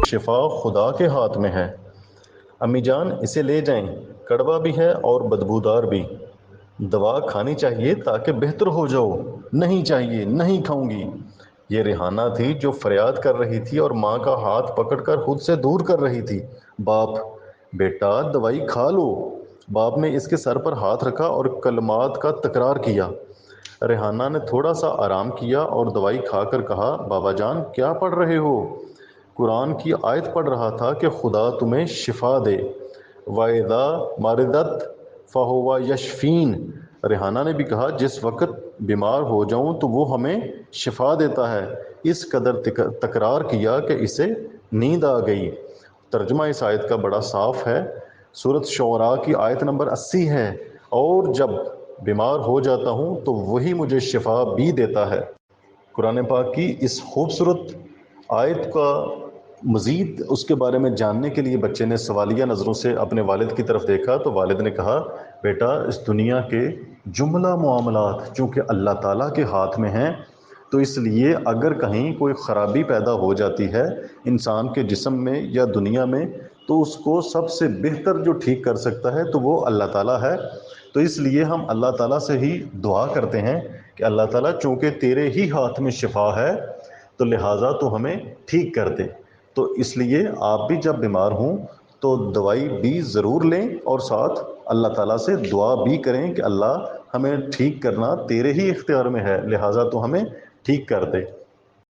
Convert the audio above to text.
شفا خدا کے ہاتھ میں ہے۔ امی جان اسے لے جائیں، کڑوا بھی ہے اور بدبودار بھی۔ دوا کھانی چاہیے تاکہ بہتر ہو جاؤ۔ نہیں چاہیے، نہیں کھاؤں گی۔ یہ ریحانہ تھی جو فریاد کر رہی تھی اور ماں کا ہاتھ پکڑ کر خود سے دور کر رہی تھی۔ باپ: بیٹا دوائی کھا لو۔ باپ نے اس کے سر پر ہاتھ رکھا اور کلمات کا تکرار کیا۔ ریحانہ نے تھوڑا سا آرام کیا اور دوائی کھا کر کہا، بابا جان کیا پڑھ رہے ہو؟ قرآن کی آیت پڑھ رہا تھا کہ خدا تمہیں شفا دے۔ وَإِذَا مَرِضْتُ فَهُوَ يَشْفِينِ۔ ریحانہ نے بھی کہا، جس وقت بیمار ہو جاؤں تو وہ ہمیں شفا دیتا ہے۔ اس قدر تکرار کیا کہ اسے نیند آ گئی۔ ترجمہ اس آیت کا بڑا صاف ہے۔ سورۃ شعراء کی آیت نمبر 80 ہے، اور جب بیمار ہو جاتا ہوں تو وہی مجھے شفا بھی دیتا ہے۔ قرآن پاک کی اس خوبصورت آیت کا مزید اس کے بارے میں جاننے کے لیے بچے نے سوالیہ نظروں سے اپنے والد کی طرف دیکھا تو والد نے کہا، بیٹا اس دنیا کے جملہ معاملات چونکہ اللہ تعالیٰ کے ہاتھ میں ہیں، تو اس لیے اگر کہیں کوئی خرابی پیدا ہو جاتی ہے انسان کے جسم میں یا دنیا میں، تو اس کو سب سے بہتر جو ٹھیک کر سکتا ہے تو وہ اللہ تعالیٰ ہے۔ تو اس لیے ہم اللہ تعالیٰ سے ہی دعا کرتے ہیں کہ اللہ تعالیٰ چونکہ تیرے ہی ہاتھ میں شفا ہے تو لہٰذا تو ہمیں ٹھیک کر دے۔ تو اس لیے آپ بھی جب بیمار ہوں تو دوائی بھی ضرور لیں اور ساتھ اللہ تعالیٰ سے دعا بھی کریں کہ اللہ ہمیں ٹھیک کرنا تیرے ہی اختیار میں ہے، لہٰذا تو ہمیں ٹھیک کر دے۔